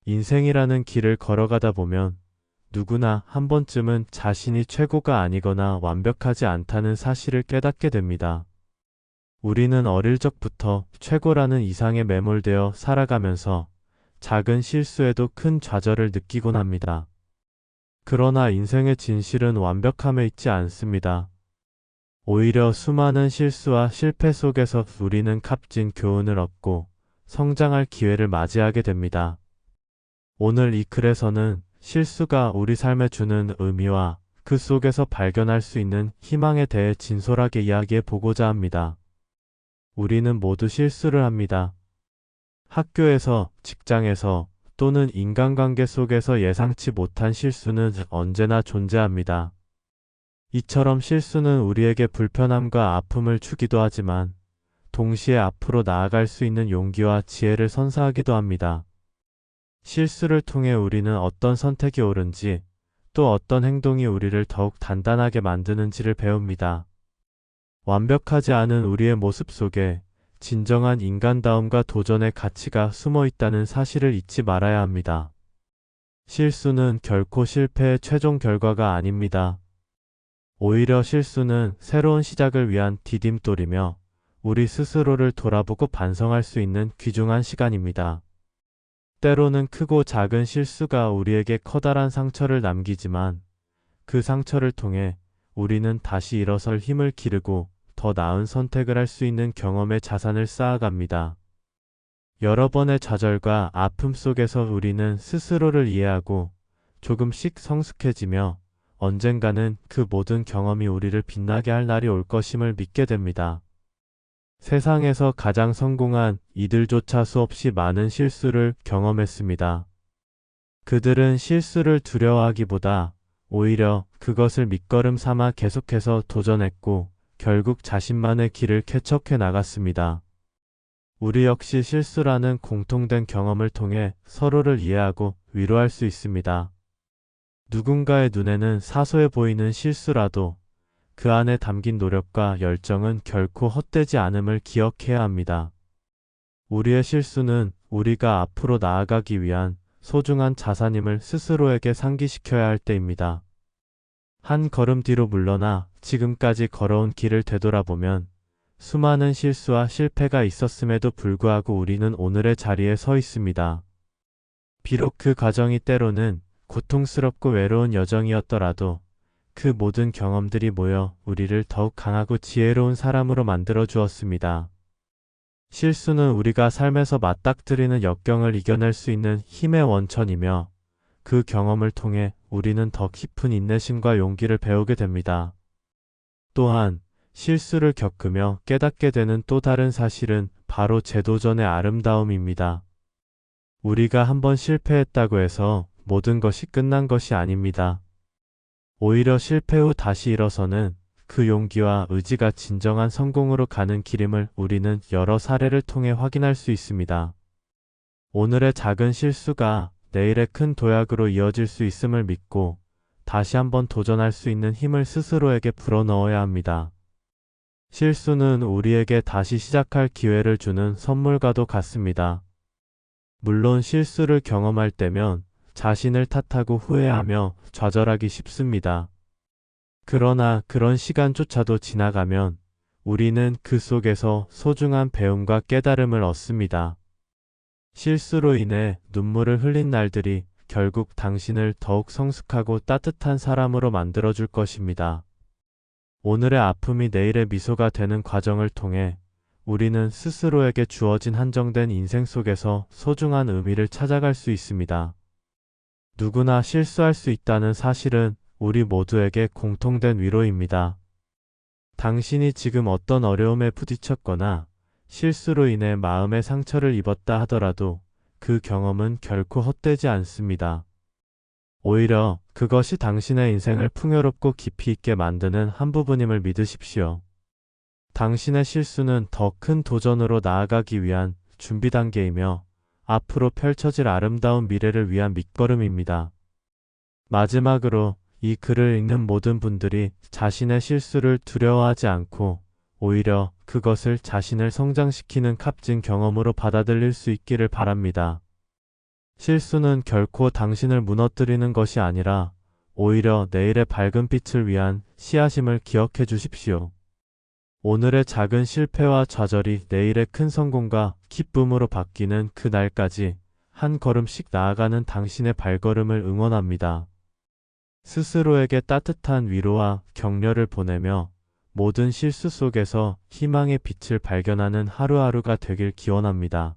인생이라는 길을 걸어가다 보면 누구나 한 번쯤은 자신이 최고가 아니거나 완벽하지 않다는 사실을 깨닫게 됩니다. 우리는 어릴 적부터 최고라는 이상에 매몰되어 살아가면서 작은 실수에도 큰 좌절을 느끼곤 합니다. 그러나 인생의 진실은 완벽함에 있지 않습니다. 오히려 수많은 실수와 실패 속에서 우리는 값진 교훈을 얻고 성장할 기회를 맞이하게 됩니다. 오늘 이 글에서는 실수가 우리 삶에 주는 의미와 그 속에서 발견할 수 있는 희망에 대해 진솔하게 이야기해 보고자 합니다. 우리는 모두 실수를 합니다. 학교에서, 직장에서 또는 인간관계 속에서 예상치 못한 실수는 언제나 존재합니다. 이처럼 실수는 우리에게 불편함과 아픔을 주기도 하지만 동시에 앞으로 나아갈 수 있는 용기와 지혜를 선사하기도 합니다. 실수를 통해 우리는 어떤 선택이 옳은지 또 어떤 행동이 우리를 더욱 단단하게 만드는지를 배웁니다. 완벽하지 않은 우리의 모습 속에 진정한 인간다움과 도전의 가치가 숨어 있다는 사실을 잊지 말아야 합니다. 실수는 결코 실패의 최종 결과가 아닙니다. 오히려 실수는 새로운 시작을 위한 디딤돌이며 우리 스스로를 돌아보고 반성할 수 있는 귀중한 시간입니다. 때로는 크고 작은 실수가 우리에게 커다란 상처를 남기지만 그 상처를 통해 우리는 다시 일어설 힘을 기르고 더 나은 선택을 할 수 있는 경험의 자산을 쌓아갑니다. 여러 번의 좌절과 아픔 속에서 우리는 스스로를 이해하고 조금씩 성숙해지며 언젠가는 그 모든 경험이 우리를 빛나게 할 날이 올 것임을 믿게 됩니다. 세상에서 가장 성공한 이들조차 수없이 많은 실수를 경험했습니다. 그들은 실수를 두려워하기보다 오히려 그것을 밑거름 삼아 계속해서 도전했고 결국 자신만의 길을 개척해 나갔습니다. 우리 역시 실수라는 공통된 경험을 통해 서로를 이해하고 위로할 수 있습니다. 누군가의 눈에는 사소해 보이는 실수라도 그 안에 담긴 노력과 열정은 결코 헛되지 않음을 기억해야 합니다. 우리의 실수는 우리가 앞으로 나아가기 위한 소중한 자산임을 스스로에게 상기시켜야 할 때입니다. 한 걸음 뒤로 물러나 지금까지 걸어온 길을 되돌아보면 수많은 실수와 실패가 있었음에도 불구하고 우리는 오늘의 자리에 서 있습니다. 비록 그 과정이 때로는 고통스럽고 외로운 여정이었더라도 그 모든 경험들이 모여 우리를 더욱 강하고 지혜로운 사람으로 만들어 주었습니다. 실수는 우리가 삶에서 맞닥뜨리는 역경을 이겨낼 수 있는 힘의 원천이며 그 경험을 통해 우리는 더 깊은 인내심과 용기를 배우게 됩니다. 또한 실수를 겪으며 깨닫게 되는 또 다른 사실은 바로 재도전의 아름다움입니다. 우리가 한번 실패했다고 해서 모든 것이 끝난 것이 아닙니다. 오히려 실패 후 다시 일어서는 그 용기와 의지가 진정한 성공으로 가는 길임을 우리는 여러 사례를 통해 확인할 수 있습니다. 오늘의 작은 실수가 내일의 큰 도약으로 이어질 수 있음을 믿고 다시 한번 도전할 수 있는 힘을 스스로에게 불어넣어야 합니다. 실수는 우리에게 다시 시작할 기회를 주는 선물과도 같습니다. 물론 실수를 경험할 때면 자신을 탓하고 후회하며 좌절하기 쉽습니다. 그러나 그런 시간조차도 지나가면 우리는 그 속에서 소중한 배움과 깨달음을 얻습니다. 실수로 인해 눈물을 흘린 날들이 결국 당신을 더욱 성숙하고 따뜻한 사람으로 만들어줄 것입니다. 오늘의 아픔이 내일의 미소가 되는 과정을 통해 우리는 스스로에게 주어진 한정된 인생 속에서 소중한 의미를 찾아갈 수 있습니다. 누구나 실수할 수 있다는 사실은 우리 모두에게 공통된 위로입니다. 당신이 지금 어떤 어려움에 부딪혔거나 실수로 인해 마음의 상처를 입었다 하더라도 그 경험은 결코 헛되지 않습니다. 오히려 그것이 당신의 인생을 풍요롭고 깊이 있게 만드는 한 부분임을 믿으십시오. 당신의 실수는 더 큰 도전으로 나아가기 위한 준비 단계이며 앞으로 펼쳐질 아름다운 미래를 위한 밑거름입니다. 마지막으로 이 글을 읽는 모든 분들이 자신의 실수를 두려워하지 않고 오히려 그것을 자신을 성장시키는 값진 경험으로 받아들일 수 있기를 바랍니다. 실수는 결코 당신을 무너뜨리는 것이 아니라 오히려 내일의 밝은 빛을 위한 씨앗임을 기억해 주십시오. 오늘의 작은 실패와 좌절이 내일의 큰 성공과 기쁨으로 바뀌는 그 날까지 한 걸음씩 나아가는 당신의 발걸음을 응원합니다. 스스로에게 따뜻한 위로와 격려를 보내며 모든 실수 속에서 희망의 빛을 발견하는 하루하루가 되길 기원합니다.